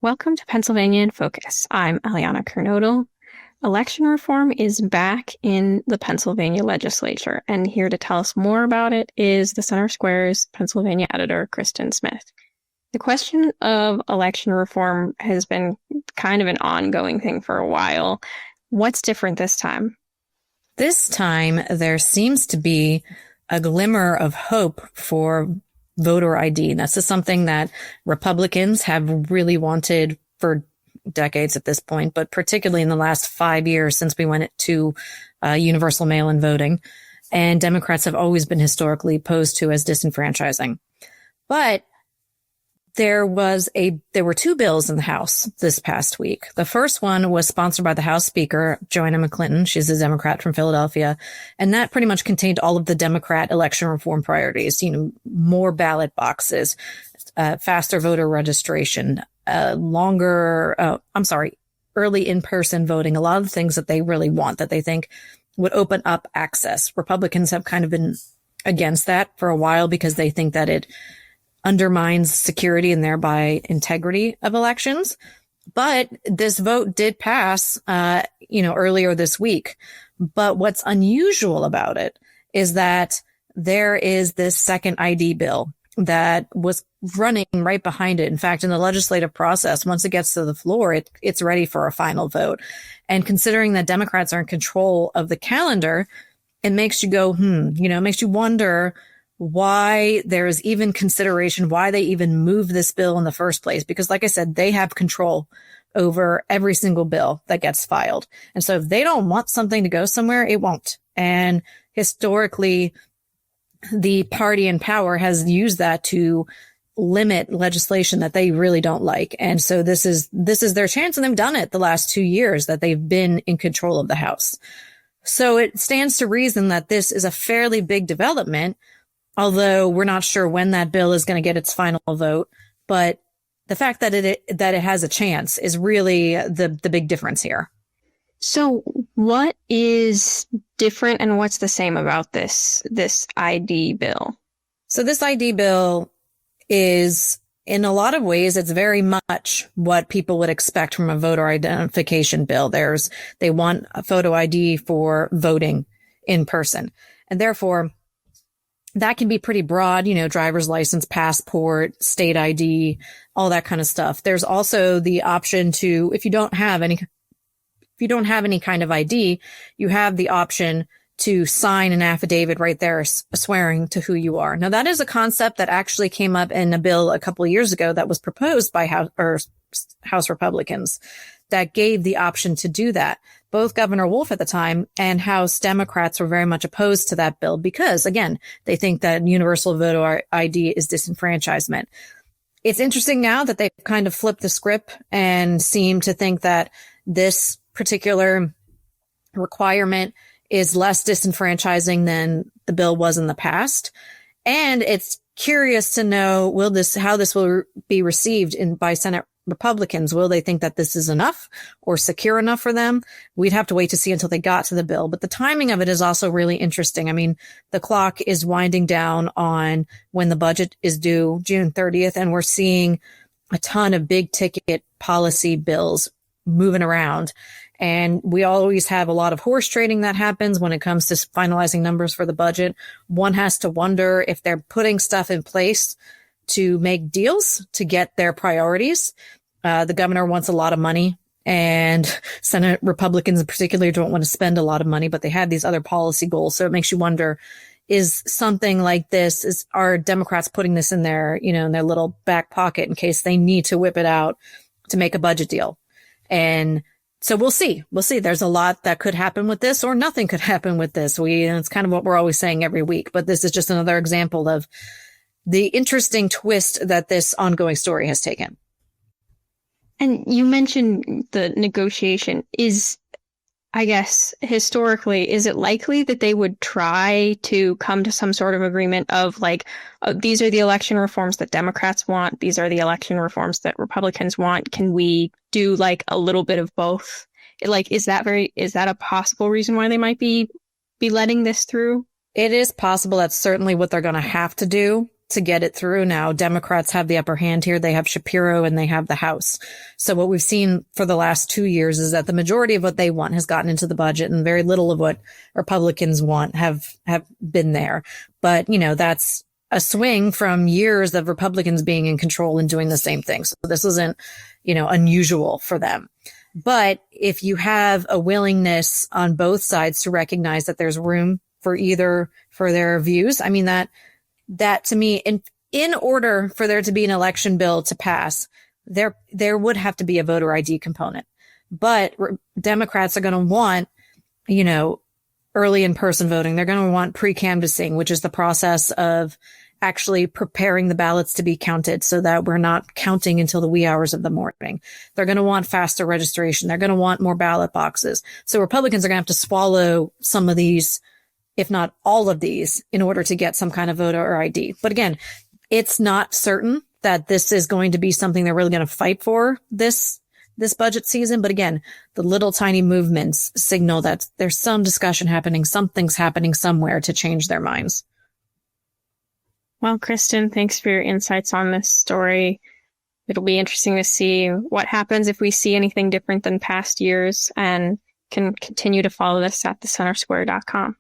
Welcome to Pennsylvania in Focus. I'm Aliana Kernodle. Election reform is back in the Pennsylvania legislature, and here to tell us more about it is the Center Square's Pennsylvania editor, Kristen Smith. The question of election reform has been kind of an ongoing thing for a while. What's different this time? This time, there seems to be a glimmer of hope for voter ID. This is something that Republicans have really wanted for decades at this point, but particularly in the last 5 years since we went to universal mail-in voting. And Democrats have always been historically opposed to as disenfranchising. But there were two bills in the House this past week. The first one was sponsored by the House Speaker, Joanna McClinton. She's a Democrat from Philadelphia. And that pretty much contained all of the Democrat election reform priorities, more ballot boxes, faster voter registration, early in-person voting, a lot of things that they really want, that they think would open up access. Republicans have kind of been against that for a while because they think that it undermines security and thereby integrity of elections. But this vote did pass, earlier this week. But what's unusual about it is that there is this second ID bill that was running right behind it. In fact, in the legislative process, once it gets to the floor, it's ready for a final vote. And considering that Democrats are in control of the calendar, it makes you go, it makes you wonder why there is even consideration, why they even moved this bill in the first place. Because like I said, they have control over every single bill that gets filed. And so if they don't want something to go somewhere, it won't. And historically, the party in power has used that to limit legislation that they really don't like. And so this is their chance, and they've done it the last 2 years that they've been in control of the House. So it stands to reason that this is a fairly big development, although we're not sure when that bill is going to get its final vote. But the fact that it has a chance is really the big difference here. So what is different and what's the same about this ID bill? So this ID bill is, in a lot of ways, it's very much what people would expect from a voter identification bill. They want a photo ID for voting in person. And therefore, that can be pretty broad, driver's license, passport, state ID, all that kind of stuff. There's also the option to, if you don't have any kind of ID, you have the option to sign an affidavit right there swearing to who you are. Now, that is a concept that actually came up in a bill a couple of years ago that was proposed by House Republicans that gave the option to do that. Both Governor Wolf at the time and House Democrats were very much opposed to that bill because, again, they think that universal voter ID is disenfranchisement. It's interesting now that they've kind of flipped the script and seem to think that this particular requirement is less disenfranchising than the bill was in the past. And it's curious to know how this will be received by Senate Republicans. Will they think that this is enough or secure enough for them? We'd have to wait to see until they got to the bill. But the timing of it is also really interesting. I mean, the clock is winding down on when the budget is due, June 30th, and we're seeing a ton of big ticket policy bills moving around. And we always have a lot of horse trading that happens when it comes to finalizing numbers for the budget. One has to wonder if they're putting stuff in place to make deals to get their priorities. The governor wants a lot of money, and Senate Republicans in particular don't want to spend a lot of money, but they have these other policy goals. So it makes you wonder, is something like this, are Democrats putting this in their, in their little back pocket in case they need to whip it out to make a budget deal? And so we'll see. There's a lot that could happen with this, or nothing could happen with this. It's kind of what we're always saying every week, but this is just another example of the interesting twist that this ongoing story has taken. And you mentioned the negotiation. I guess, historically, is it likely that they would try to come to some sort of agreement of these are the election reforms that Democrats want, these are the election reforms that Republicans want? Can we do a little bit of both? Is that a possible reason why they might be letting this through? It is possible. That's certainly what they're going to have to do. to get it through now. Democrats have the upper hand here. They have Shapiro and they have the House. So what we've seen for the last 2 years is that the majority of what they want has gotten into the budget, and very little of what Republicans want have been there. But, that's a swing from years of Republicans being in control and doing the same thing. So this isn't, unusual for them. But if you have a willingness on both sides to recognize that there's room for their views, I mean, that to me, in order for there to be an election bill to pass, there would have to be a voter ID component. But Democrats are going to want, early in-person voting. They're going to want pre-canvassing, which is the process of actually preparing the ballots to be counted so that we're not counting until the wee hours of the morning. They're going to want faster registration. They're going to want more ballot boxes. So Republicans are going to have to swallow some of these, if not all of these, in order to get some kind of voter ID. But again, it's not certain that this is going to be something they're really going to fight for this budget season. But again, the little tiny movements signal that there's some discussion happening, something's happening somewhere to change their minds. Well, Kristen, thanks for your insights on this story. It'll be interesting to see what happens if we see anything different than past years, and can continue to follow this at thecentersquare.com.